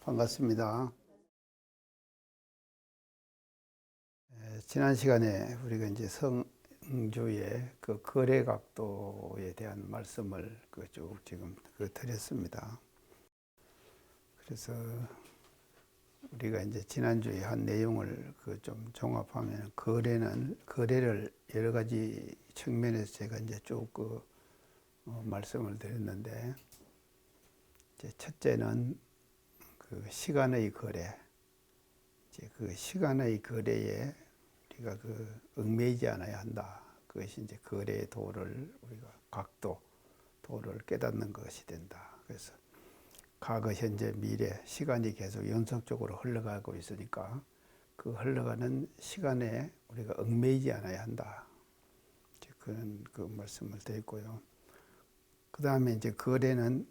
반갑습니다. 지난 시간에 우리가 이제 성주의 그 거래각도에 대한 말씀을 쭉 지금 드렸습니다. 그래서 우리가 이제 지난주에 한 내용을 좀 종합하면 거래를 여러 가지 측면에서 제가 이제 쭉 말씀을 드렸는데, 이제 첫째는 그 시간의 거래, 이제 그 시간의 거래에 우리가 얽매이지 않아야 한다. 그것이 이제 거래의 도를 우리가 도를 깨닫는 것이 된다. 그래서 과거, 현재, 미래 시간이 계속 연속적으로 흘러가고 있으니까 그 흘러가는 시간에 우리가 얽매이지 않아야 한다. 이제 그런 말씀을 드렸고요. 그 다음에 이제 거래는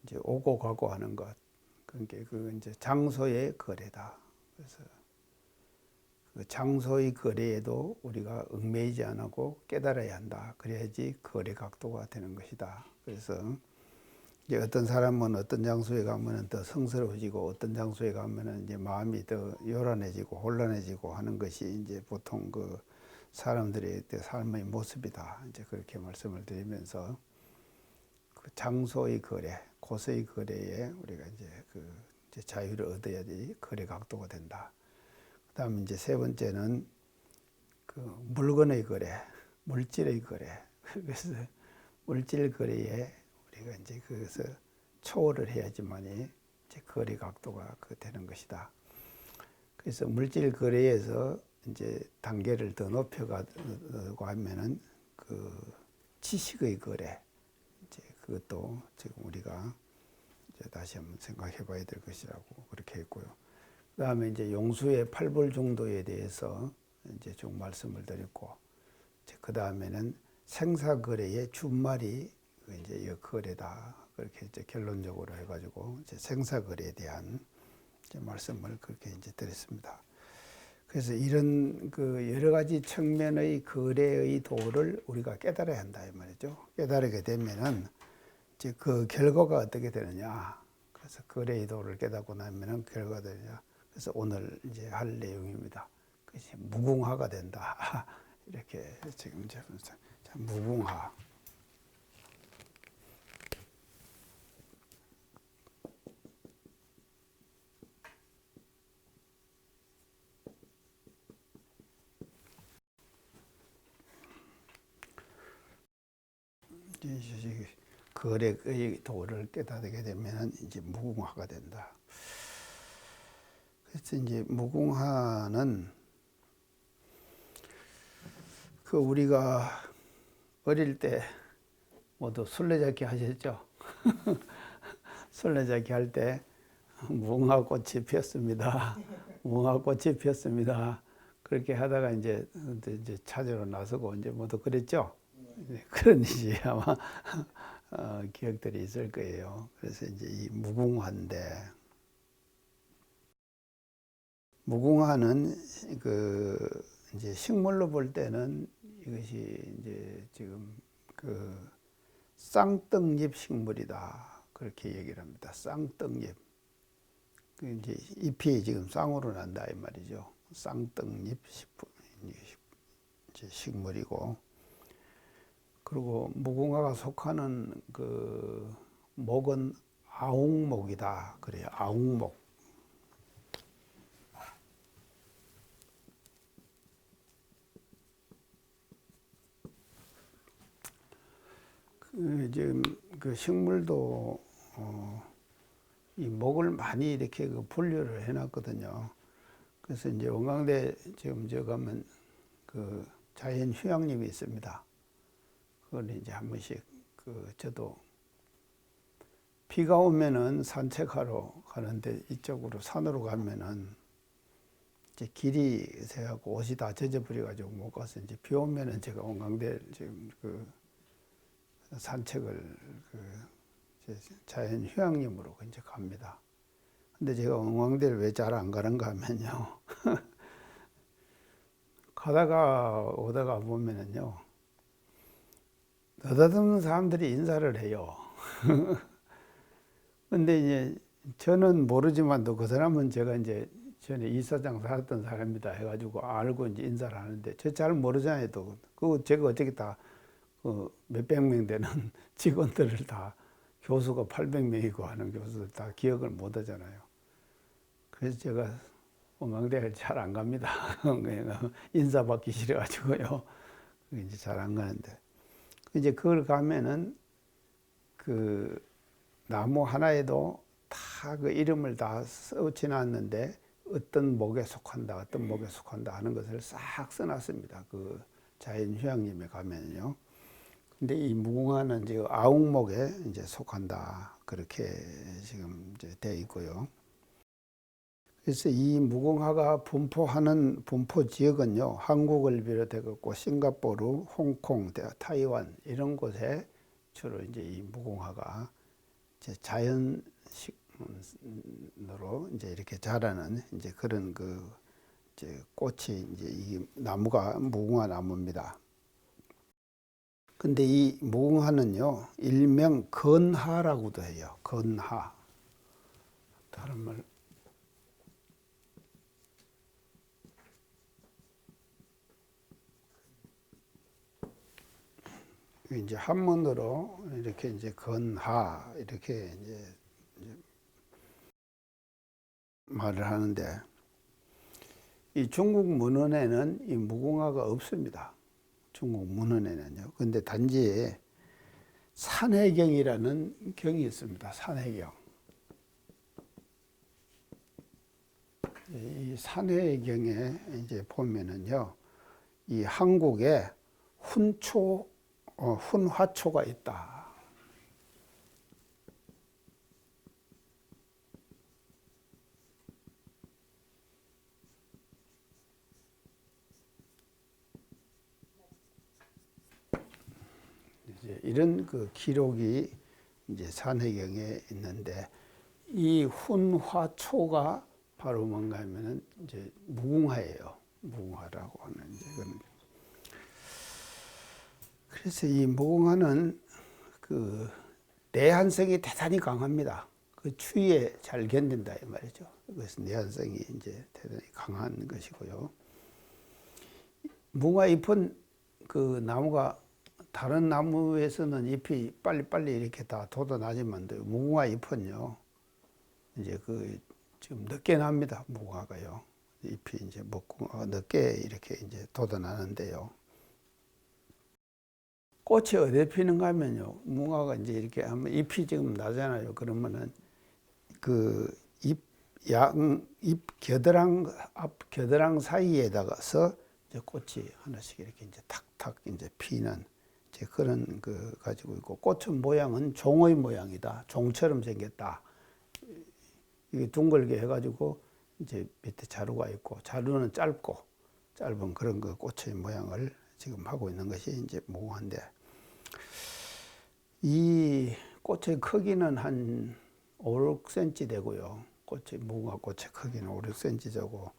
이제 오고 가고 하는 것. 그러니까 이제 장소의 거래다. 그래서 그 장소의 거래에도 우리가 얽매이지 않고 깨달아야 한다. 그래야지 거래 각도가 되는 것이다. 그래서 이제 어떤 사람은 어떤 장소에 가면은 더 성스러워지고, 어떤 장소에 가면은 이제 마음이 더 요란해지고 혼란해지고 하는 것이 이제 보통 사람들의 삶의 모습이다. 이제 그렇게 말씀을 드리면서 그 장소의 거래, 곳의 거래에 우리가 이제 자유를 얻어야지 거래 각도가 된다. 그다음에 이제 세 번째는 그 물건의 거래, 물질의 거래. 그래서 물질 거래에 우리가 이제 그것을 초월을 해야지만이 이제 거래 각도가 되는 것이다. 그래서 물질 거래에서 이제 단계를 더 높여가고 하면은 그 지식의 거래, 이제 그것도 지금 우리가 이제 다시 한번 생각해 봐야 될 것이라고 그렇게 했고요. 그 다음에 이제 용수의 팔불중도에 대해서 이제 쭉 말씀을 드렸고, 그 다음에는 생사거래의 준말이 이제 거래다. 그렇게 이제 결론적으로 해가지고 이제 생사거래에 대한 이제 말씀을 그렇게 이제 드렸습니다. 그래서 이런 여러 가지 측면의 거래의 도를 우리가 깨달아야 한다 이 말이죠. 깨달게 되면은 이제 그 결과가 어떻게 되느냐. 그래서 거래의 도를 깨닫고 나면은 결과가 되느냐. 그래서 오늘 이제 할 내용입니다. 그것이 무궁화가 된다. 이렇게 지금 이제 무궁화. 거래의 도를 깨닫게 되면 이제 무궁화가 된다. 그래서 이제 무궁화는 우리가 어릴 때 모두 술래잡기 하셨죠? 술래잡기 할 때 무궁화꽃이 피었습니다. 무궁화꽃이 피었습니다. 그렇게 하다가 이제 찾으러 나서고 이제 모두 그랬죠? 그런 이제 아마 기억들이 있을 거예요. 그래서 이제 이 무궁화인데, 무궁화는 이제 식물로 볼 때는 이것이 이제 지금 쌍떡잎 식물이다. 그렇게 얘기를 합니다. 쌍떡잎. 이제 잎이 지금 쌍으로 난다 이 말이죠. 쌍떡잎 식물이고, 그리고 무궁화가 속하는 목은 아웅목이다. 그래요. 아웅목. 지금 식물도 이 목을 많이 이렇게 분류를 해놨거든요. 그래서 이제 원광대 지금 저 가면 자연 휴양림이 있습니다. 그걸 이제 한 번씩 저도 비가 오면은 산책하러 가는데 이쪽으로 산으로 가면은 이제 길이 새하고 옷이 다 젖어버려 가지고 못 가서 이제 비 오면은 제가 원광대 지금 산책을 자연 휴양림으로 이제 갑니다. 근데 제가 원광대를 왜 잘 안 가는가 하면요. 가다가 오다가 보면은요. 느닷없는 사람들이 인사를 해요. 근데 이제 저는 모르지만도 그 사람은 제가 이제 전에 이사장 살았던 사람이다 해가지고 알고 이제 인사를 하는데 저 잘 모르잖아요. 또 그 제가 어떻게 다 그 몇백 명 되는 직원들을 다 교수가 800명이고 하는 교수들 다 기억을 못 하잖아요. 그래서 제가 원광대를 잘 안 갑니다. 그냥 인사받기 싫어가지고요. 이제 잘 안 가는데 이제 그걸 가면은 그 나무 하나에도 다 그 이름을 다 써지놨는데 어떤 목에 속한다, 어떤 목에 속한다 하는 것을 싹 써놨습니다. 그 자연휴양림에 가면요. 근데 이 무궁화는 이제 아웅목에 이제 속한다. 그렇게 지금 이제 돼 있고요. 그래서 이 무궁화가 분포하는 분포 지역은요, 한국을 비롯해 갖고 싱가포르, 홍콩, 타이완 이런 곳에 주로 이제 이 무궁화가 이제 자연식으로 이제 이렇게 자라는 이제 그런 그 이제 꽃이 이제 이 나무가 무궁화 나무입니다. 근데 이 무궁화는요, 일명 건하라고도 해요. 건하. 다른 말. 이제 한문으로 이렇게 이제 건하 이렇게 이제 말을 하는데 이 중국 문헌에는 이 무궁화가 없습니다. 중국 문헌에는요. 근데 단지 산해경이라는 경이 있습니다. 산해경. 이 산해경에 이제 보면은요, 이 한국에 훈화초가 있다. 이제 이런 그 기록이 이제 산해경에 있는데 이 훈화초가 바로 뭔가 하면은 이제 무궁화예요. 무궁화라고 하는 이제 그런. 그래서 이 무궁화는 그 내한성이 대단히 강합니다. 그 추위에 잘 견딘다 이 말이죠. 그래서 내한성이 이제 대단히 강한 것이고요. 무궁화 잎은 그 나무가 다른 나무에서는 잎이 빨리빨리 이렇게 다 돋아나지만 무궁화 잎은요, 이제 그 지금 늦게 납니다. 무궁화가요. 잎이 이제 먹고 늦게 이렇게 이제 돋아나는데요. 꽃이 어디 피는가 하면요, 무궁화가 이제 이렇게 하면 잎이 지금 나잖아요. 그러면은 그 잎 앞 겨드랑 사이에다가서 이제 꽃이 하나씩 이렇게 이제 탁탁 이제 피는 이제 그런 그 가지고 있고, 꽃은 모양은 종의 모양이다. 종처럼 생겼다. 이게 둥글게 해가지고 이제 밑에 자루가 있고, 자루는 짧은 그런 그 꽃의 모양을 지금 하고 있는 것이 이제 무궁화인데, 이 꽃의 크기는 한 5, 6cm 되고요. 무궁화 꽃의 크기는 5, 6cm 되고,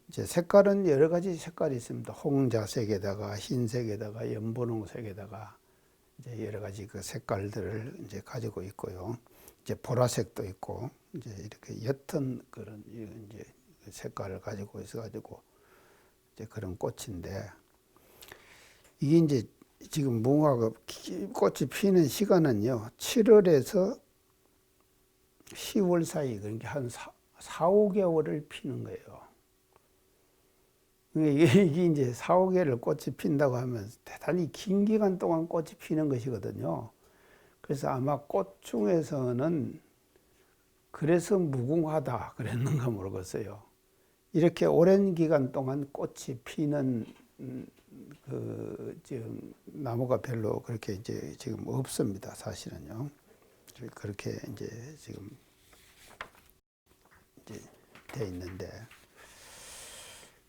이제 색깔은 여러 가지 색깔이 있습니다. 홍자색에다가 흰색에다가 연분홍색에다가 이제 여러 가지 그 색깔들을 이제 가지고 있고요. 이제 보라색도 있고, 이제 이렇게 옅은 그런 이제 색깔을 가지고 있어가지고 이제 그런 꽃인데, 이게 이제 지금 무궁화가 꽃이 피는 시간은요, 7월에서 10월 사이, 그러니까 한 4, 5개월을 피는 거예요. 이게 이제 4, 5개월 꽃이 핀다고 하면 대단히 긴 기간 동안 꽃이 피는 것이거든요. 그래서 아마 꽃 중에서는 그래서 무궁화다 그랬는가 모르겠어요. 이렇게 오랜 기간 동안 꽃이 피는 그 지금 나무가 별로 그렇게 이제 지금 없습니다. 사실은요. 그렇게 이제 지금 이제 돼 있는데,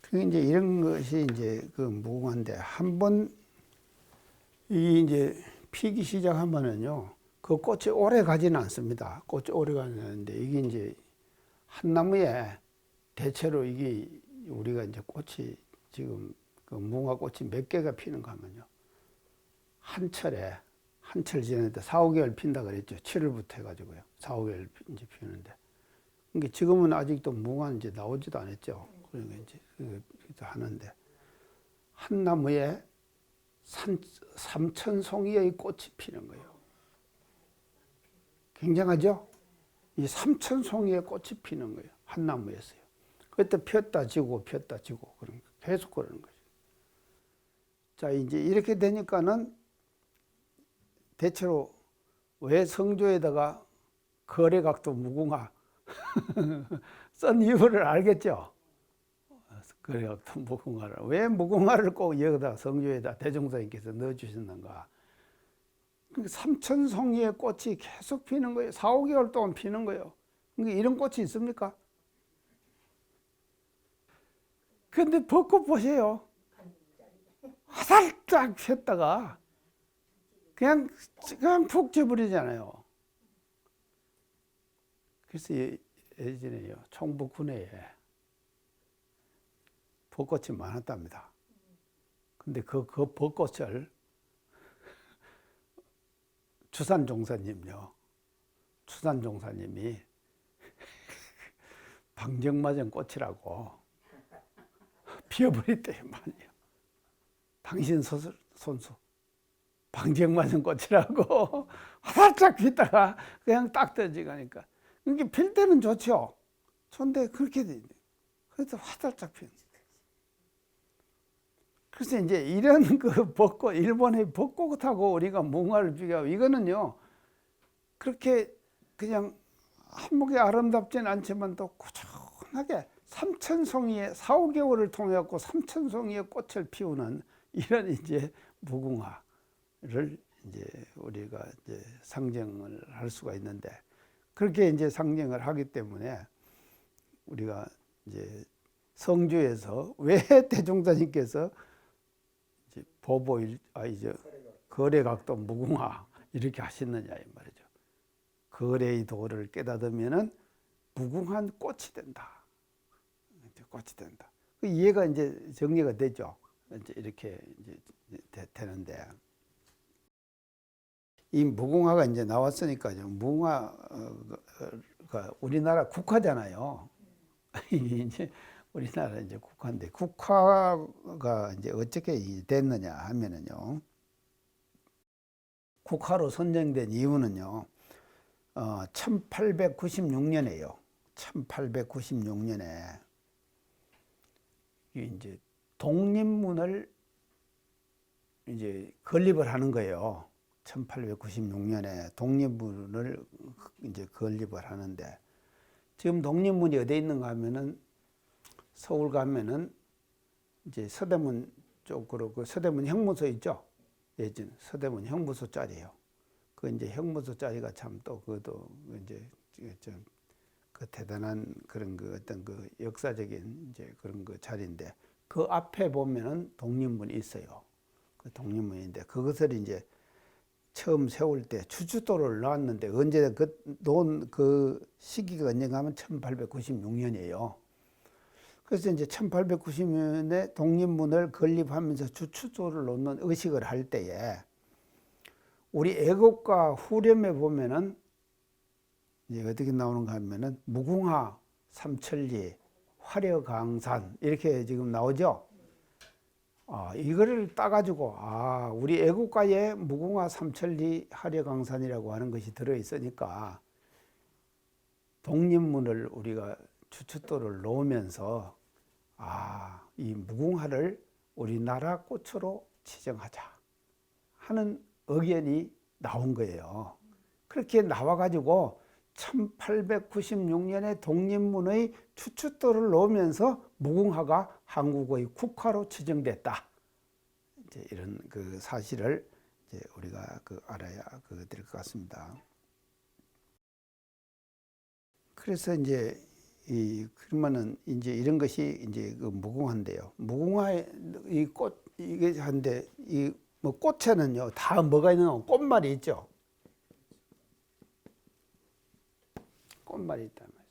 그 이제 이런 것이 이제 그 무궁화인데, 한번 이 이제 피기 시작하면은요, 그 꽃이 오래 가지는 않습니다. 꽃이 오래 가지는 않는데, 이게 이제 한 나무에 대체로 이게 우리가 이제 꽃이 지금 그 무궁화 꽃이 몇 개가 피는가 하면요, 한 철에 한철 지났는데 4, 5개월 핀다 그랬죠. 7월부터 해가지고요. 4, 5개월 이제 피우는데. 그러니까 지금은 아직도 무궁화는 이제 나오지도 않았죠. 그러니까 이제 그거 하는데 한 나무에 3,000송이의 꽃이 피는 거예요. 굉장하죠? 이 3,000송이의 꽃이 피는 거예요. 한 나무에서요. 그때 피었다 지고 피었다 지고 그런 계속 그러는 거죠. 자, 이제 이렇게 되니까는 대체로 왜 성조에다가 거래각도 무궁화 쓴 이유를 알겠죠? 거래각도 무궁화를 왜 무궁화를 꼭 여기다 성조에다 대종사님께서 넣어주셨는가? 3,000송이의 꽃이 계속 피는 거예요. 4, 5개월 동안 피는 거예요. 그러니까 이런 꽃이 있습니까? 근데 벚꽃 보세요. 화살짝 폈다가 그냥 푹 져버리잖아요. 그래서 예전에요, 총북 군내에 벚꽃이 많았답니다. 근데 그 벚꽃을 추산종사님이 방정맞은 꽃이라고 피어버렸대요, 많이요. 당신 손수 방정맞은 꽃이라고 화살짝 피다가 그냥 딱 떨어지니까. 그러니까 필 때는 좋죠. 좋은데 그렇게 돼. 그래서 화살짝 피는. 그래서 이제 이런 그 벚꽃, 일본의 벚꽃하고 우리가 무궁화를 비교하고 이거는요, 그렇게 그냥 한목이 아름답진 않지만 또 꾸준하게 3,000송이의 4, 5개월을 통해 갖고 3,000송이의 꽃을 피우는 이런 이제 무궁화를 이제 우리가 이제 상징을 할 수가 있는데, 그렇게 이제 상징을 하기 때문에 우리가 이제 성주에서 왜 대종사님께서 이제 이제 거래각도 무궁화 이렇게 하셨느냐 이 말이죠. 거래의 도를 깨닫으면은 무궁한 꽃이 된다. 꽃이 된다. 그 이해가 이제 정리가 되죠. 이제 이렇게 이제 되는데, 이 무궁화가 이제 나왔으니까요. 무궁화가 우리나라 국화잖아요. 이제 우리나라 이제 국화인데, 국화가 이제 어떻게 됐느냐 하면은요, 국화로 선정된 이유는요, 1896년에요. 1896년에 이제 독립문을 이제 건립을 하는 거예요. 1896년에 독립문을 이제 건립을 하는데, 지금 독립문이 어디에 있는가 하면은 서울 가면은 이제 서대문 쪽으로 그 서대문 형무소 있죠. 예전 서대문 형무소 자리예요. 그 이제 형무소 자리가 참 또 그것도 이제 좀 그 대단한 그런 그 어떤 그 역사적인 이제 그런 그 자리인데, 그 앞에 보면은 독립문이 있어요. 그 독립문인데 그것을 이제 처음 세울 때 추추도를 놨는데, 언제 놓은 그 시기가 언젠가 하면 1896년이에요. 그래서 이제 1890년에 독립문을 건립하면서 추추도를 놓는 의식을 할 때에 우리 애국가 후렴에 보면은 이제 어떻게 나오는가 하면은 무궁화 삼천리 화려강산 이렇게 지금 나오죠. 이거를 따가지고 우리 애국가에 무궁화 삼천리 화려강산이라고 하는 것이 들어있으니까 독립문을 우리가 추추도를 놓으면서 이 무궁화를 우리나라 꽃으로 지정하자 하는 의견이 나온 거예요. 그렇게 나와가지고 1896년에 독립문의 추추도를 놓으면서 무궁화가 한국의 국화로 지정됐다. 이제 이런 그 사실을 이제 우리가 알아야 될 것 같습니다. 그래서 이제 그러면은 이제 이런 것이 이제 그 무궁화인데요. 무궁화의 이 꽃 이게 한데 이 뭐 꽃에는요 다 뭐가 있는 꽃말이 있죠. 꽃말이 있단 말이죠.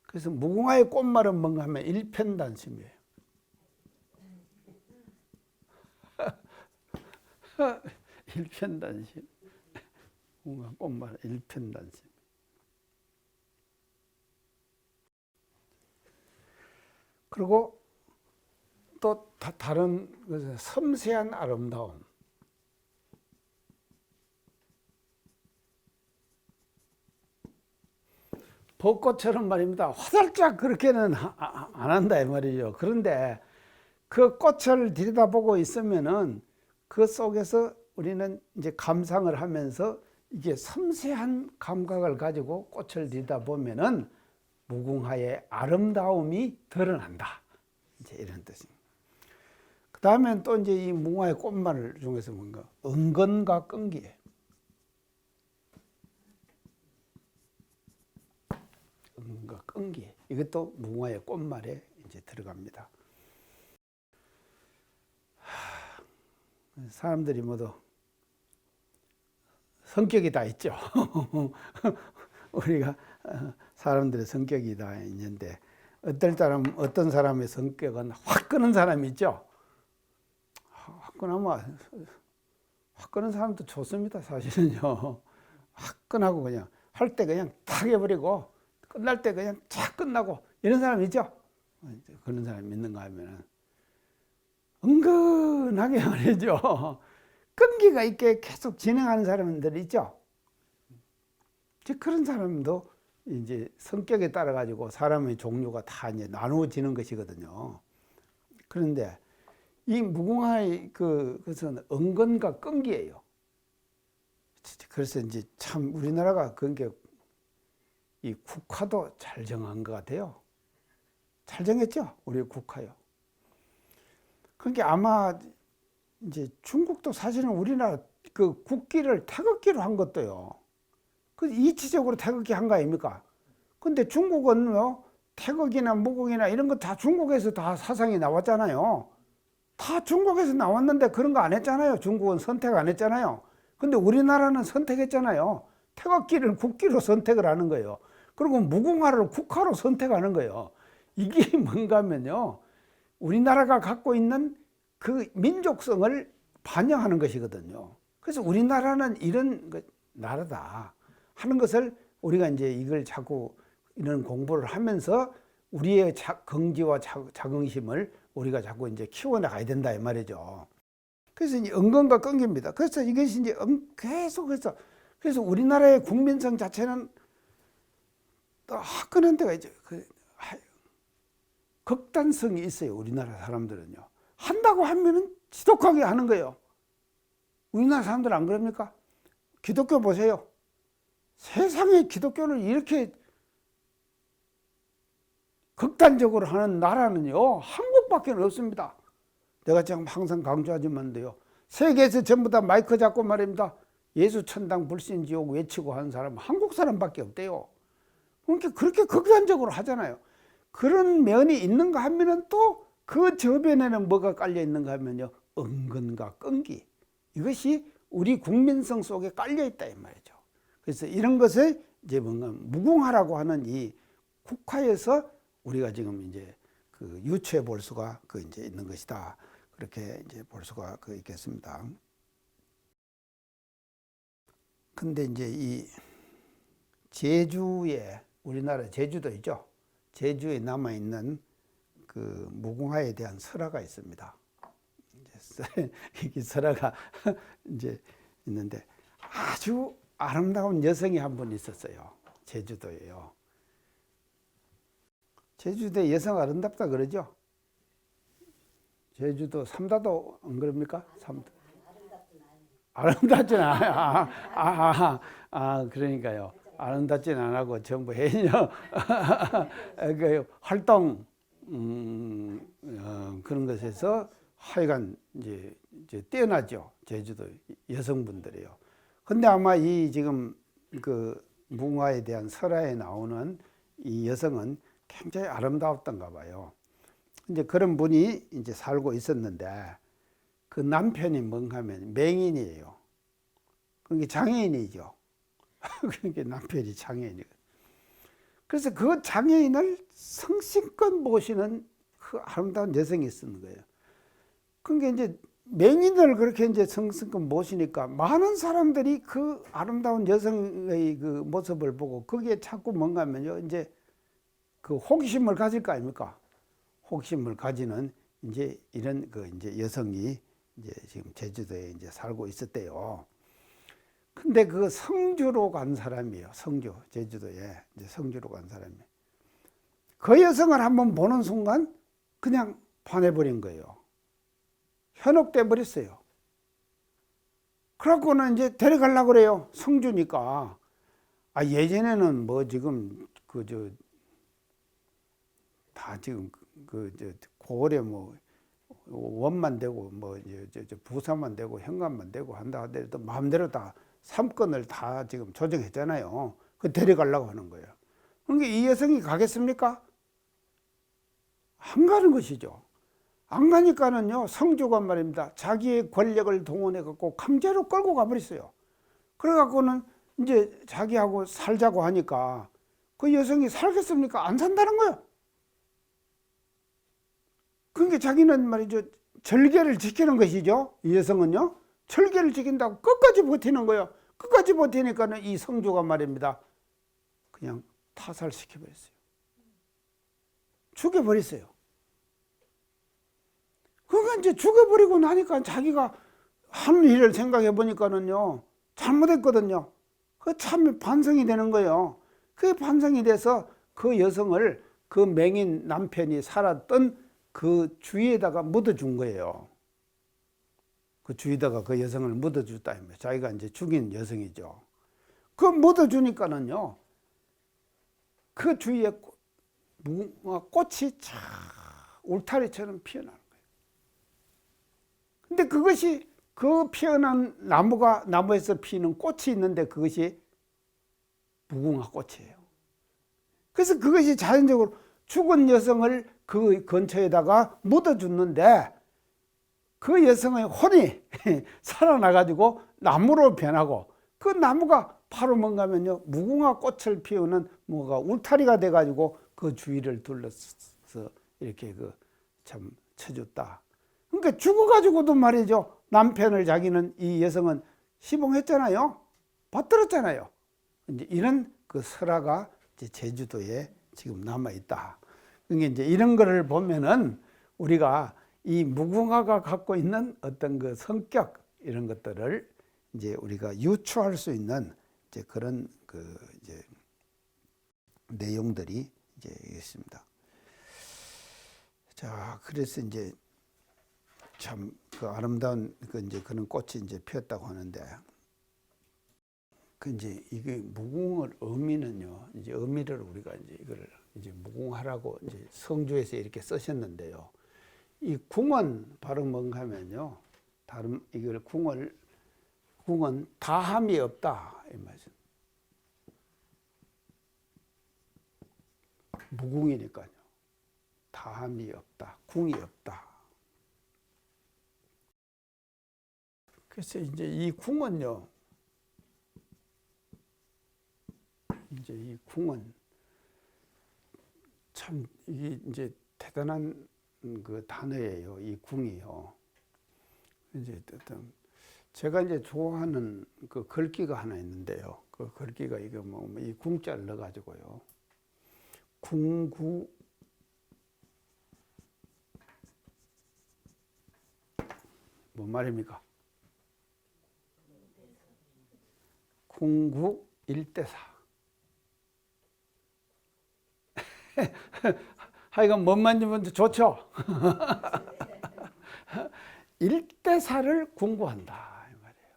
그래서 무궁화의 꽃말은 뭔가 하면 일편단심이에요. 일편단심. 무궁화 꽃말 일편단심. 그리고 또 다른 섬세한 아름다움. 벚꽃처럼 말입니다. 화살짝 그렇게는 안 한다 이 말이죠. 그런데 그 꽃을 들여다보고 있으면은 그 속에서 우리는 이제 감상을 하면서 이게 섬세한 감각을 가지고 꽃을 들여다보면은 무궁화의 아름다움이 드러난다. 이제 이런 뜻입니다. 그 다음엔 또 이제 이 무궁화의 꽃말 중에서 뭔가 은근과 끈기. 은근과 끈기. 이것도 무궁화의 꽃말에 이제 들어갑니다. 사람들이 모두 성격이 다 있죠. 우리가 사람들의 성격이 다 있는데 어떤 사람의 성격은 화끈한 사람이 있죠. 화끈한 사람도 좋습니다. 사실은요. 화끈하고 그냥 할 때 그냥 탁 해버리고 끝날 때 그냥 쫙 끝나고 이런 사람 있죠. 그런 사람 있는가 하면은 은근하게 말이죠. 끈기가 있게 계속 진행하는 사람들 있죠. 그런 사람도 이제 성격에 따라 가지고 사람의 종류가 다 이제 나누어지는 것이거든요. 그런데 이 무궁화의 그것은 은근과 끈기예요. 그래서 이제 참 우리나라가 그게 이 국화도 잘 정한 것 같아요. 잘 정했죠, 우리 국화요. 그러니까 아마 이제 중국도 사실은 우리나라 그 국기를 태극기로 한 것도요. 그 이치적으로 태극기 한 거 아닙니까? 근데 중국은요, 태극이나 무궁이나 이런 거 다 중국에서 다 사상이 나왔잖아요. 다 중국에서 나왔는데 그런 거 안 했잖아요. 중국은 선택 안 했잖아요. 근데 우리나라는 선택했잖아요. 태극기를 국기로 선택을 하는 거예요. 그리고 무궁화를 국화로 선택하는 거예요. 이게 뭔가 하면요, 우리나라가 갖고 있는 그 민족성을 반영하는 것이거든요. 그래서 우리나라는 이런 나라다 하는 것을 우리가 이제 이걸 자꾸 이런 공부를 하면서 우리의 긍지와 자긍심을 우리가 자꾸 이제 키워나가야 된다 이 말이죠. 그래서 이제 은근과 끈기입니다. 그래서 이것이 이제 계속해서 그래서 우리나라의 국민성 자체는 또 화끈한 데가 이제 극단성이 있어요. 우리나라 사람들은요. 한다고 하면은 지독하게 하는 거예요. 우리나라 사람들 안 그럽니까? 기독교 보세요. 세상에 기독교를 이렇게 극단적으로 하는 나라는요, 한국밖에 없습니다. 내가 지금 항상 강조하지만요, 세계에서 전부 다 마이크 잡고 말입니다. 예수 천당 불신 지옥 외치고 하는 사람은 한국 사람밖에 없대요. 그러니까 그렇게 극단적으로 하잖아요. 그런 면이 있는가 하면은 또 그 저변에는 뭐가 깔려 있는가 하면요, 은근과 끈기. 이것이 우리 국민성 속에 깔려 있다 이 말이죠. 그래서 이런 것을 이제 뭔가 무궁화라고 하는 이 국화에서 우리가 지금 이제 그 유추해 볼 수가 이제 있는 것이다. 그렇게 이제 볼 수가 있겠습니다. 근데 이제 이 제주에 우리나라 제주도 있죠. 제주에 남아 있는 그 무궁화에 대한 설화가 있습니다. 이 설화가 이제 있는데 아주 아름다운 여성이 한 분 있었어요. 제주도에요. 제주도에 여성 아름답다 그러죠? 제주도 삼다도 안 그럽니까? 아름답진 않아요. 그러니까요. 아름답진 안 하고 전부 해녀 그 활동 그런 것에서 하여간 이제 뛰어나죠. 제주도 여성분들이요. 근데 아마 이 지금 그 무궁화에 대한 설화에 나오는 이 여성은 굉장히 아름다웠던가 봐요. 이제 그런 분이 이제 살고 있었는데 그 남편이 뭔가 하면 맹인이에요. 그러니까 장애인이죠. 그러니까 남편이 장애인이거든요. 그래서 그 장애인을 성심껏 모시는 그 아름다운 여성이 있었는 거예요. 그러니까 이제 맹인을 그렇게 이제 성성껏 모시니까 많은 사람들이 그 아름다운 여성의 그 모습을 보고 거기에 자꾸 뭔가 하면요, 이제 그 호기심을 가질 거 아닙니까? 호기심을 가지는 이제 이런 그 이제 여성이 이제 지금 제주도에 이제 살고 있었대요. 근데 그 성주로 간 사람이에요. 성주, 제주도에 이제 성주로 간 사람이. 그 여성을 한번 보는 순간 그냥 반해버린 거예요. 현혹돼 버렸어요. 그래갖고는 이제 데려가려고 그래요. 성주니까. 아, 예전에는 뭐 지금 다 지금 고을에 뭐 원만 되고 뭐 부사만 되고 현관만 되고 한다 하더라도 마음대로 다 삼권을 다 지금 조정했잖아요. 그 데려가려고 하는 거예요. 그러니까 이 여성이 가겠습니까? 안 가는 것이죠. 안 가니까는요, 성주가 말입니다, 자기의 권력을 동원해 갖고 강제로 끌고 가버렸어요. 그래 갖고는 이제 자기하고 살자고 하니까 그 여성이 살겠습니까? 안 산다는 거예요. 그러니까 자기는 말이죠, 절개를 지키는 것이죠. 이 여성은요, 절개를 지킨다고 끝까지 버티는 거예요. 끝까지 버티니까는 이 성주가 말입니다, 그냥 타살시켜버렸어요. 죽여버렸어요. 그러니까 이제 죽여버리고 나니까 자기가 하는 일을 생각해 보니까는요, 잘못했거든요. 그 참 반성이 되는 거예요. 그게 반성이 돼서 그 여성을 그 맹인 남편이 살았던 그 주위에다가 묻어준 거예요. 그 주위에다가 그 여성을 묻어줬다. 자기가 이제 죽인 여성이죠. 그 묻어주니까는요, 그 주위에 꽃이 쫙 울타리처럼 피어나는 거예요. 근데 그것이 그 피어난 나무에서 피는 꽃이 있는데 그것이 무궁화 꽃이에요. 그래서 그것이 자연적으로 죽은 여성을 그 근처에다가 묻어줬는데 그 여성의 혼이 살아나가지고 나무로 변하고 그 나무가 바로 뭔가 하면요, 무궁화 꽃을 피우는 뭐가 울타리가 돼가지고 그 주위를 둘러서 이렇게 그 참 쳐줬다. 그러니까 죽어가지고도 말이죠, 남편을 자기는 이 여성은 시봉했잖아요. 받들었잖아요. 이제 이런 그 설화가 이제 제주도에 지금 남아있다. 그러니까 이제 이런 거를 보면은 우리가 이 무궁화가 갖고 있는 어떤 그 성격 이런 것들을 이제 우리가 유추할 수 있는 이제 그런 그 이제 내용들이 이제 있습니다. 자, 그래서 이제 참 그 아름다운 그 이제 그런 꽃이 이제 피었다고 하는데, 그 이제 이게 무궁화의 의미는요, 이제 의미를 우리가 이제 이거를 이제 무궁화라고 이제 성주에서 이렇게 쓰셨는데요. 이 궁은 바로 뭔가 하면요, 다른 이걸 궁은 다함이 없다 이 말씀. 무궁이니까요. 다함이 없다, 궁이 없다. 그래서 이제 이 궁은요, 이제 이 궁은 참 이게 이제 대단한 그 단어예요. 이 궁이요. 이제 어떤 제가 이제 좋아하는 그 글귀가 하나 있는데요. 그 글귀가 이거 뭐 이 궁자를 넣어가지고요. 궁구 뭔 말입니까? 궁구 일대사. 하여간 뭔 만지면 좋죠. 일대사를 궁구한다 이 말이에요.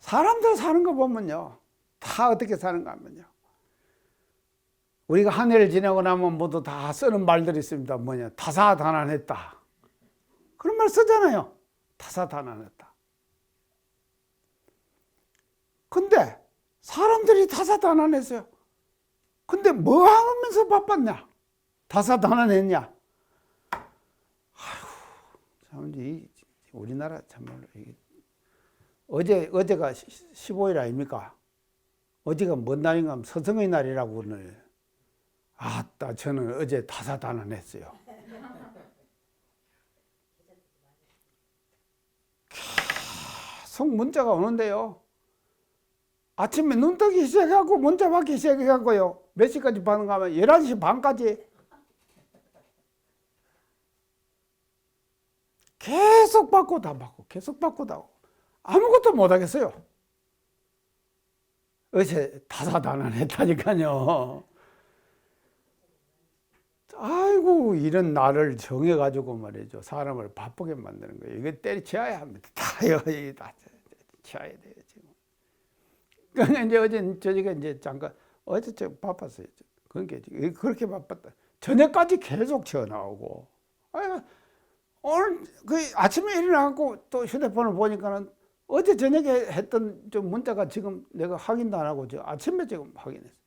사람들 사는 거 보면요, 다 어떻게 사는가 하면요, 우리가 한 해를 지내고 나면 모두 다 쓰는 말들이 있습니다. 뭐냐, 다사다난했다. 그런 말 쓰잖아요. 다사다난했다. 근데 사람들이 다사다난했어요. 근데 뭐 하면서 바빴냐? 다사다난했냐? 아휴, 참, 우리나라 참말로 어제가 15일 아닙니까? 어제가 뭔 날인가 하면 서성의 날이라고 그러네. 아따, 저는 어제 다사다난했어요. 계속 문자가 오는데요. 아침에 눈 뜨기 시작하고 문자 받기 시작해갖고요. 몇 시까지 받는가 하면 11시 반까지 계속 받고 다 받고 계속 받고 다 받고 아무것도 못 하겠어요. 어제 다사다난했다니까요. 아이고 이런 날을 정해가지고 말이죠. 사람을 바쁘게 만드는 거예요. 이거 때려치워야 합니다. 다요. 다 치워야 돼요. 지금. 그러니까 이제 어제 저희가 이제 잠깐 어제 좀 바빴어요. 그러니까 그렇게 바빴다. 저녁까지 계속 전화 오고. 오늘 그 아침에 일어나고 또 휴대폰을 보니까는 어제 저녁에 했던 좀 문자가 지금 내가 확인도 안 하고 저 아침에 지금 확인했어.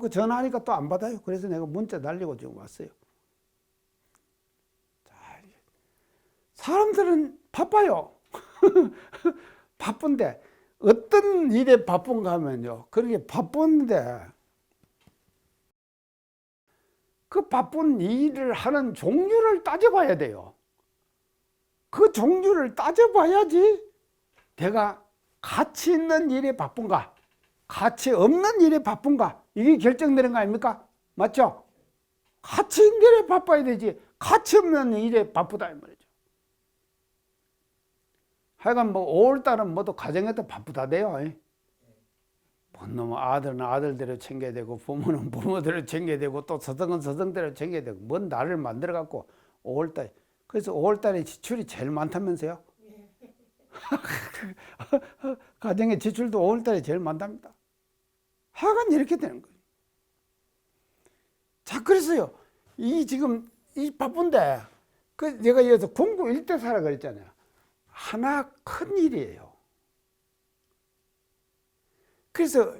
그 전화하니까 또 안 받아요. 그래서 내가 문자 날리고 지금 왔어요. 사람들은 바빠요. 바쁜데 어떤 일에 바쁜가 하면요. 그렇게 바쁜데 그 바쁜 일을 하는 종류를 따져봐야 돼요. 그 종류를 따져봐야지 내가 가치 있는 일에 바쁜가, 가치 없는 일에 바쁜가 이게 결정되는 거 아닙니까? 맞죠? 가치 있는 일에 바빠야 되지 가치 없는 일에 바쁘다 이 말이죠. 하여간 뭐 5월달은 뭐도 가정에도 바쁘다대요. 놈 아들은 아들대로 챙겨야 되고 부모는 부모대로 챙겨야 되고 또 서성은 서성대로 챙겨야 되고 뭔 날을 만들어 갖고 5월달 그래서 5월달에 지출이 제일 많다면서요? 가정의 지출도 5월달에 제일 많답니다. 하여간 이렇게 되는 거예요. 자, 그래서요. 이 지금 이 바쁜데 그 내가 여기서 공부 일대사라 그랬잖아요. 하나 큰 일이에요. 그래서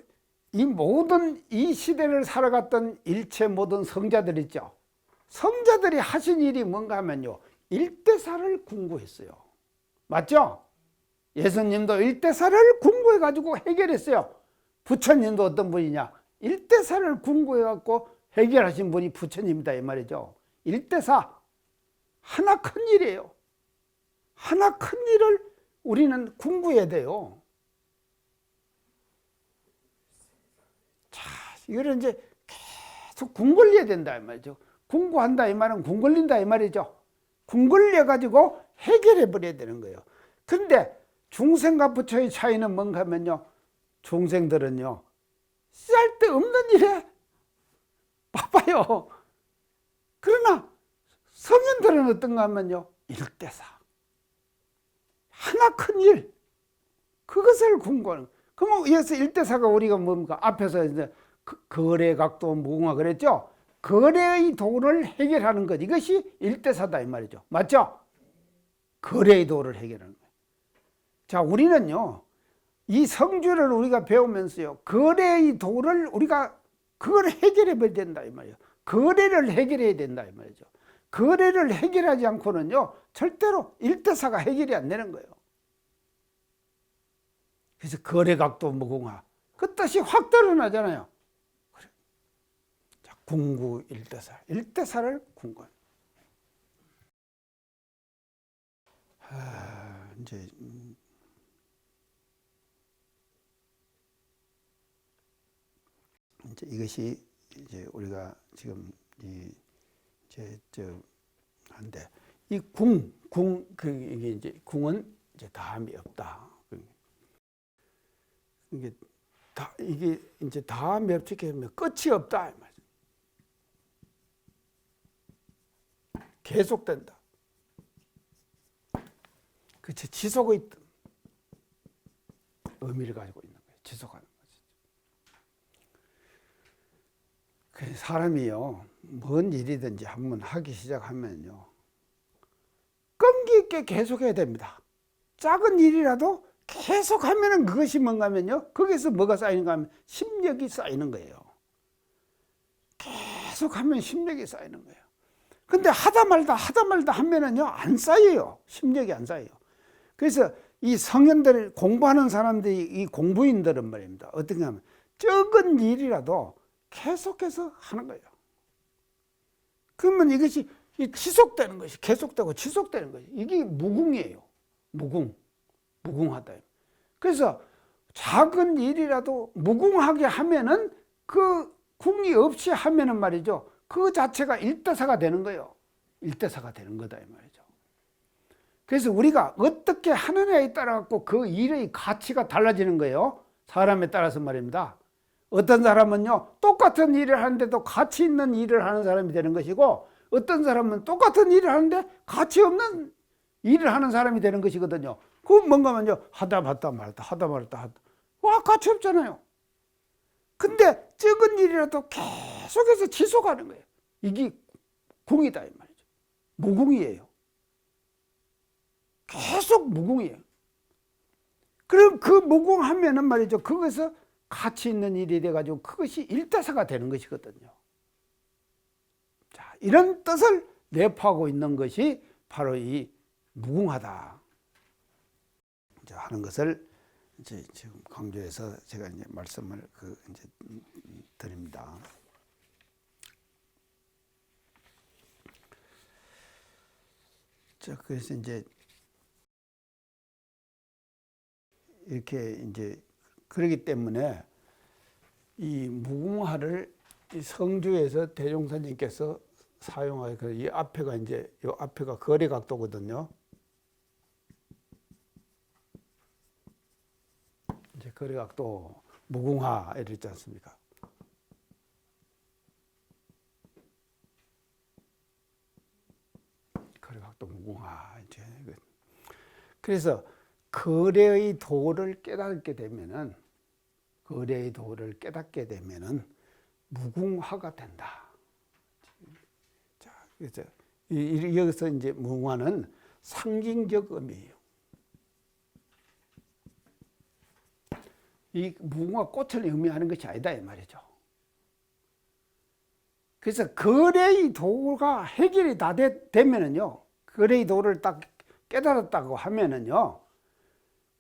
이 모든 이 시대를 살아갔던 일체 모든 성자들 있죠. 성자들이 하신 일이 뭔가 하면요. 일대사를 궁구했어요. 맞죠? 예수님도 일대사를 궁구해가지고 해결했어요. 부처님도 어떤 분이냐? 일대사를 궁구해갖고 해결하신 분이 부처님이다 이 말이죠. 일대사 하나 큰 일이에요. 하나 큰 일을 우리는 궁구해야 돼요. 자, 이거를 이제 계속 궁궐려야 된다 이 말이죠. 궁구한다 이 말은 궁궐린다 이 말이죠. 궁궐려가지고 해결해 버려야 되는 거예요. 근데 중생과 부처의 차이는 뭔가 하면요. 중생들은요. 쓸데없는 일에 바빠요. 그러나 성인들은 어떤가 하면요. 일대사. 하나 큰 일. 그것을 궁구하는 거예요. 그럼 여기서 일대사가 우리가 뭡니까? 앞에서 이제 거래각도 무궁화 그랬죠? 거래의 도를 해결하는 것. 이것이 일대사다 이 말이죠. 맞죠? 거래의 도를 해결하는 거예요. 자, 우리는요. 이 성주를 우리가 배우면서요. 거래의 도를 우리가 그걸 해결해 버려야 된다 이 말이에요. 거래를 해결해야 된다 이 말이죠. 거래를 해결하지 않고는요. 절대로 일대사가 해결이 안 되는 거예요. 그래서 거래각도 무궁화. 그 뜻이 확 드러나잖아요. 그래. 자, 궁구 일대사. 일대사를 궁구. 이제 이것이 이제 우리가 지금 한데 이 이게 이제 궁은 이제 다음이 없다. 이게 이제 다음이 없게 하면 끝이 없다 이 말이죠. 계속된다. 그치 지속의 의미를 가지고 있는 거예요. 지속하는 거죠. 사람이요 뭔 일이든지 한번 하기 시작하면요 끈기 있게 계속해야 됩니다. 작은 일이라도 계속하면은 그것이 뭔가 하면요 거기서 뭐가 쌓이는가 하면 심력이 쌓이는 거예요. 계속하면 심력이 쌓이는 거예요. 근데 하다 말다 하면은요 안 쌓여요. 심력이 안 쌓여요. 그래서 이 성현들 공부하는 사람들이 이 공부인들은 말입니다. 어떻게 하면 적은 일이라도 계속해서 하는 거예요. 그러면 이것이 지속되는 것이 계속되고 지속되는 것이 이게 무궁이에요. 무궁하다. 그래서 작은 일이라도 무궁하게 하면은 그 궁이 없이 하면은 말이죠. 그 자체가 일대사가 되는 거예요. 일대사가 되는 거다 이 말이죠. 그래서 우리가 어떻게 하느냐에 따라 갖고 그 일의 가치가 달라지는 거예요. 사람에 따라서 말입니다. 어떤 사람은요 똑같은 일을 하는데도 가치 있는 일을 하는 사람이 되는 것이고, 어떤 사람은 똑같은 일을 하는데 가치 없는 일을 하는 사람이 되는 것이거든요. 그건 뭔가면요 하다 말다 하다 말다 와 가치 없잖아요. 근데 적은 일이라도 계속해서 지속하는 거예요. 이게 궁이다 이 말이죠. 무궁이에요. 계속 무궁이에요. 그럼 그 무궁하면은 말이죠. 그것에서 가치 있는 일이 돼가지고 그것이 일대사가 되는 것이거든요. 자, 이런 뜻을 내포하고 있는 것이 바로 이 무궁하다 하는 것을 이제 지금 강조해서 제가 이제 말씀을 이제 드립니다. 자, 그래서 이제 이렇게 이제 그러기 때문에 이 무궁화를 이 성주에서 대종사님께서 사용하여 이 앞에가 이제 이 앞에가 거래각도거든요. 이제 거래각도 무궁화 이랬지 않습니까? 거래각도 무궁화 이제 그래서 거래의 도를 깨닫게 되면은 무궁화가 된다. 자, 그래서 여기서 이제 무궁화는 상징적 의미예요. 이 무궁화 꽃을 의미하는 것이 아니다 이 말이죠. 그래서 거래의 도가 해결이 다 되면은요, 거래의 도를 딱 깨달았다고 하면은요,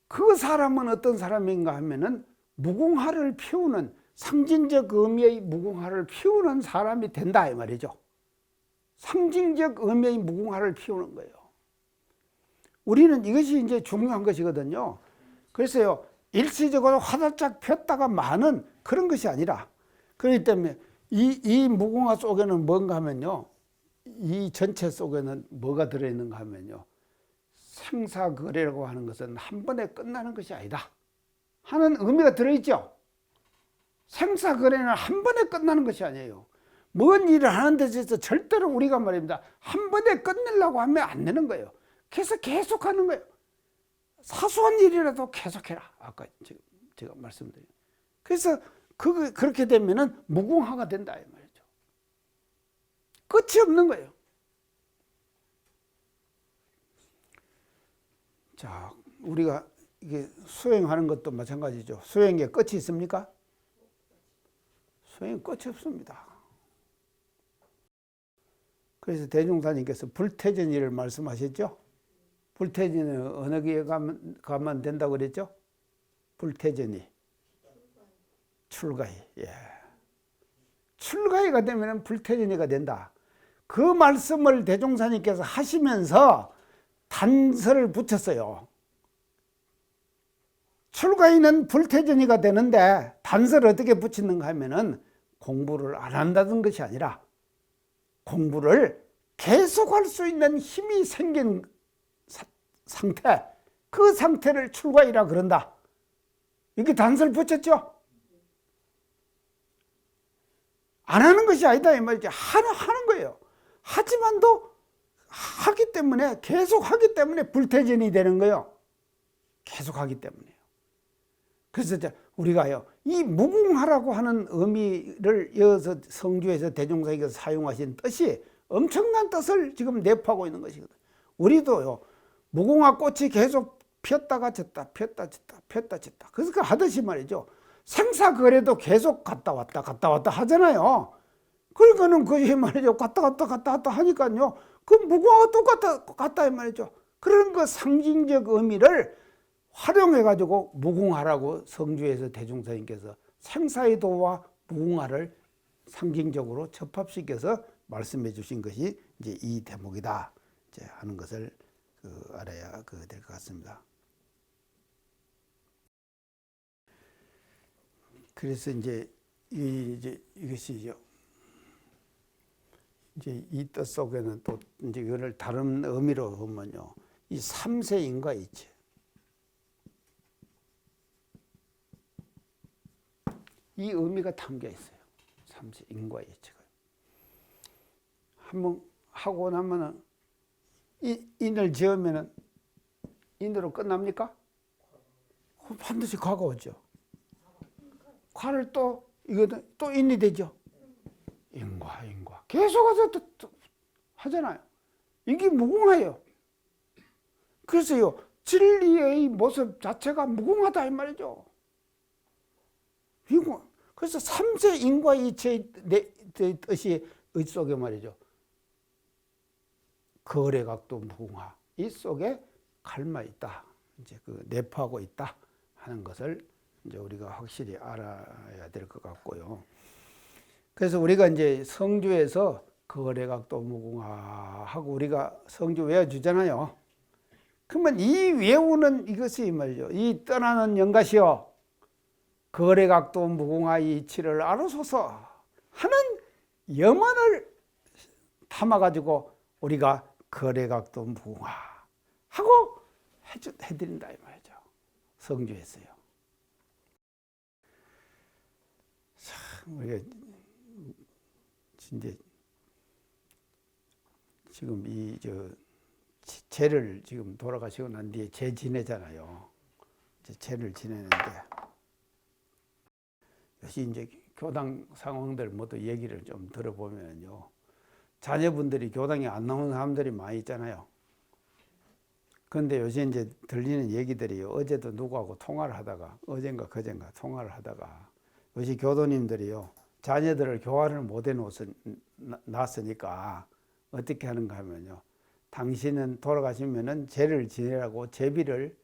그 사람은 어떤 사람인가 하면은 무궁화를 피우는 상징적 의미의 무궁화를 피우는 사람이 된다 이 말이죠. 상징적 의미의 무궁화를 피우는 거예요. 우리는 이것이 이제 중요한 것이거든요. 그래서요, 일시적으로 화들짝 폈다가 마는 그런 것이 아니라, 그렇기 때문에 이 무궁화 속에는 뭔가 하면요, 이 전체 속에는 뭐가 들어있는가 하면요, 생사거래라고 하는 것은 한 번에 끝나는 것이 아니다 하는 의미가 들어있죠. 생사거래는 한 번에 끝나는 것이 아니에요. 뭔 일을 하는 데 있어서 절대로 우리가 말입니다, 한 번에 끝내려고 하면 안 되는 거예요. 그래서 계속하는 거예요. 사소한 일이라도 계속해라. 아까 제가 말씀드린. 그래서 그렇게 되면은 무궁화가 된다 이 말이죠. 끝이 없는 거예요. 자, 우리가 이게 수행하는 것도 마찬가지죠. 수행에 끝이 있습니까? 수행에 끝이 없습니다. 그래서 대종사님께서 불태전이를 말씀하셨죠. 불태전은 어느 기에 가면 된다고 그랬죠? 불태전이. 출가히. 예. 출가히가 되면 불태전이가 된다. 그 말씀을 대종사님께서 하시면서 단서를 붙였어요. 출가히는 불태전이가 되는데 단서를 어떻게 붙이는가 하면은 공부를 안 한다는 것이 아니라 공부를 계속할 수 있는 힘이 생긴 상태, 그 상태를 출가히라 그런다. 이렇게 단서를 붙였죠. 안 하는 것이 아니다 이 말이죠. 하는 거예요. 하지만도 하기 때문에, 계속 하기 때문에 불태전이 되는 거예요. 계속 하기 때문에요. 그래서 우리가요, 이 무궁화라고 하는 의미를 이어서 성주에서 대종사님께서 사용하신 뜻이 엄청난 뜻을 지금 내포하고 있는 것이거든요. 우리도요, 무궁화 꽃이 계속 피었다가 졌다, 피었다 졌다, 피었다 졌다. 그래서 하듯이 말이죠. 생사거래도 계속 갔다 왔다 하잖아요. 그러니까는 그게 말이죠. 갔다 왔다 하니까요. 그 무궁화가 똑같다 이 말이죠. 그런 그 상징적 의미를 활용해가지고 무궁화라고 성주에서 대종사님께서 생사의 도와 무궁화를 상징적으로 접합시켜서 말씀해 주신 것이 이제 이 대목이다 이제 하는 것을 알아야 될 것 같습니다. 그래서 이제 이것이죠. 이제 이 뜻 속에는 또 이제 이거를 다른 의미로 보면요, 이 삼세 인과이치, 이 의미가 담겨 있어요. 삼세 인과이치가. 한번 하고 나면은 인을 지으면은 인으로 끝납니까? 반드시 과가 오죠. 과를 또 이거 또 인이 되죠. 인과 계속해서 또 하잖아요. 이게 무궁화예요. 그래서요, 진리의 모습 자체가 무궁하다 이 말이죠. 그래서 삼세 인과 이체의 뜻이 의 속에 말이죠. 거래각도 무궁화, 이 속에 갈마 있다. 이제 그 내포하고 있다 하는 것을 이제 우리가 확실히 알아야 될 것 같고요. 그래서 우리가 이제 성주에서 거래각도 무궁화 하고 우리가 성주 외워주잖아요. 그러면 이 외우는 이것이 말이죠. 이 떠나는 영가시여 거래각도 무궁화 이치를 알아서서 하는 염원을 담아가지고 우리가 거래각도 무궁화 하고 해드린다 이 말이죠. 성주에서요. 참 우리가 이제 지금 제를 지금 돌아가시고 난 뒤에 제 지내잖아요. 이제 제를 지내는데 역시 이제 교당 상황들 모두 얘기를 좀 들어보면요, 자녀분들이 교당에 안 나오는 사람들이 많이 있잖아요. 그런데 요새 이제 들리는 얘기들이 어제도 누구하고 통화를 하다가 어젠가 그젠가 통화를 하다가 요새 교도님들이요, 자녀들을 교화를 못 해놨으니까 어떻게 하는가 하면요, 당신은 돌아가시면은 제를 지내라고 제비를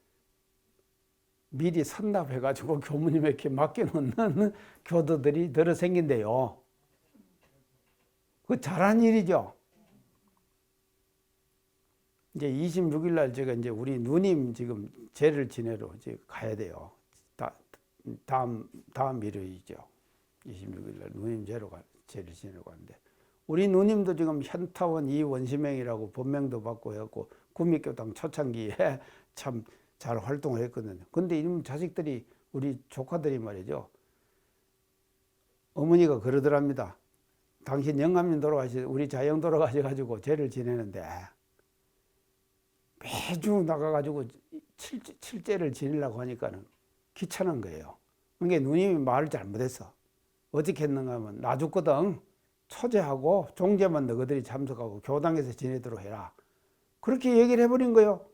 미리 선납해가지고 교무님에게 맡겨놓는 교도들이 들어 생긴대요. 그 잘한 일이죠. 이제 26일 날 제가 이제 우리 누님 지금 제를 지내러 이제 가야 돼요. 다음 일요일이죠. 26일 날 누님 제를 지내러 가는데, 우리 누님도 지금 현타원 이원시명이라고 본명도 받고 해갖고 구미교당 초창기에 참 잘 활동을 했거든요. 근데 이놈 자식들이, 우리 조카들이 말이죠, 어머니가 그러더랍니다. 당신 영감님 우리 자영 돌아가셔가지고 제를 지내는데 매주 나가가지고 칠제를 지내려고 하니까는 귀찮은 거예요. 그러니까 누님이 말을 잘못했어. 어떻게 했는가 하면, 나 죽거든 초제하고 종제만 너희들이 참석하고 교당에서 지내도록 해라. 그렇게 얘기를 해버린 거예요.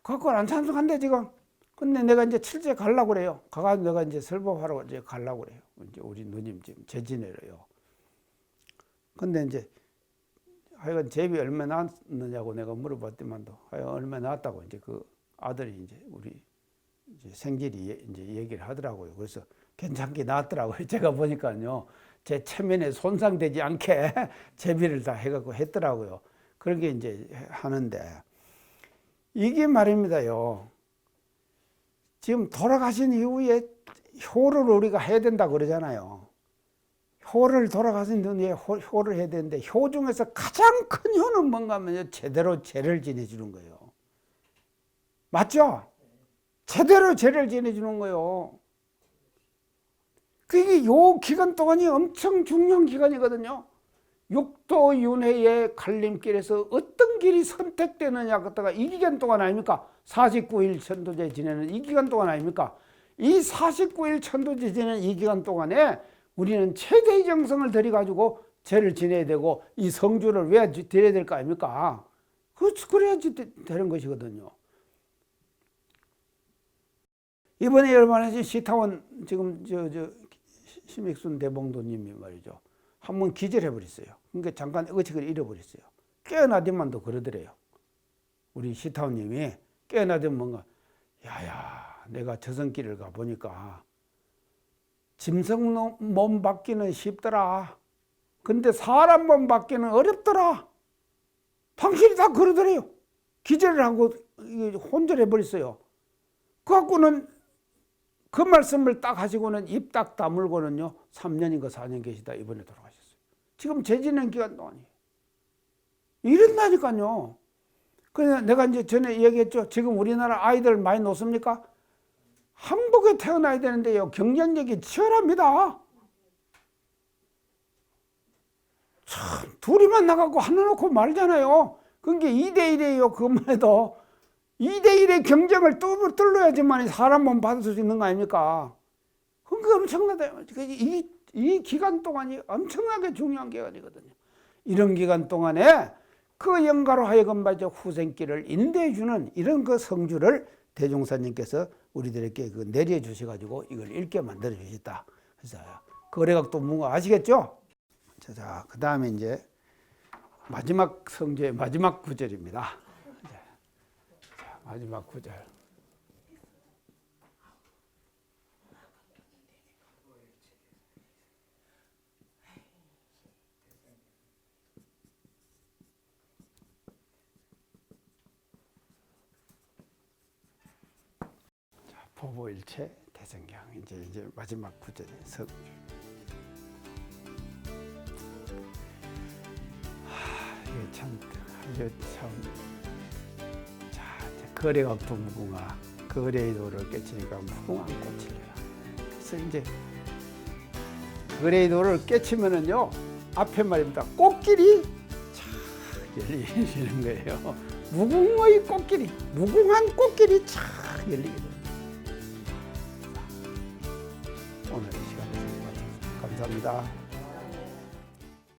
그걸 안 참석한대 지금. 근데 내가 이제 칠제 가려고 그래요. 가가지고 내가 이제 설법하러 이제 가려고 그래요. 이제 우리 누님 지금 제지내려요. 근데 이제 하여간 제비 얼마 낳았느냐고 내가 물어봤더만도 하여간 얼마 낳았다고 이제 그 아들이 이제 우리 이제 생질이 이제 얘기를 하더라고요. 그래서 괜찮게 낳았더라고요. 제가 보니까요, 제 체면에 손상되지 않게 제비를 다 해갖고 했더라고요. 그렇게 이제 하는데, 이게 말입니다요. 지금 돌아가신 이후에 효를 우리가 해야 된다 그러잖아요. 효를 돌아가신 뒤에 효를 해야 되는데, 효 중에서 가장 큰 효는 뭔가 하면 제대로 제를 지내주는 거예요. 맞죠? 제대로 제를 지내주는 거예요. 그게 요 기간 동안이 엄청 중요한 기간이거든요. 육도윤회의 갈림길에서 어떤 길이 선택되느냐 갖다가 이 기간 동안 아닙니까? 49일 천도제 지내는 이 기간 동안 아닙니까? 이 49일 천도제 지내는 이 기간 동안에 우리는 최대의 정성을 들여가지고 제를 지내야 되고 이 성주를 왜 드려야 될 거 아닙니까? 그래야지 되는 것이거든요. 이번에 열반에서 시타원 지금 심익순 대봉도님이 말이죠, 한번 기절해버렸어요. 그러니까 잠깐 의식을 잃어버렸어요. 깨어나더만도 그러더래요. 우리 시타원님이 깨어나더만 뭔가, 야야 내가 저승길을 가보니까 짐승 몸 받기는 쉽더라. 근데 사람 몸 받기는 어렵더라. 당신이 다 그러더래요. 기절을 하고 혼절해버렸어요. 그래갖고는 그 말씀을 딱 하시고는 입 딱 다물고는요 3년인가 4년 계시다 이번에 돌아가셨어요. 지금 재진행 기간 동안이에요. 이런다니까요. 그냥 내가 이제 전에 얘기했죠. 지금 우리나라 아이들 많이 놓습니까? 한국에 태어나야 되는데요. 경쟁력이 치열합니다. 참, 둘이만 나가고 하나 놓고 말잖아요. 그게 2대1이에요. 그것만 해도. 2대1의 경쟁을 뚫어야지만 사람 몸 받을 수 있는 거 아닙니까? 그게 엄청나다. 이 기간 동안이 엄청나게 중요한 기간이거든요. 이런 기간 동안에 그 영가로 하여금 말이죠. 후생길을 인도해주는 이런 그 성주를 대종사님께서 우리들에게 그 내려주셔가지고 이걸 읽게 만들어 주셨다. 그래서 거래각도 뭔가 아시겠죠? 자, 그 다음에 이제 마지막 성주의 마지막 구절입니다. 자, 마지막 구절. 보보일체 대성경 이제 마지막 구절이 성주. 이게 참. 자, 거래각도 무궁화, 거래의 도를 깨치니까 무궁한 꽃이래라. 그래서 이제 거래의 도를 깨치면은요 앞에 말입니다. 꽃길이 쫙 열리시는 거예요. 무궁의 꽃길이, 무궁한 꽃길이 쫙 열리게 됩니다. 오늘 이 시간에 감사합니다.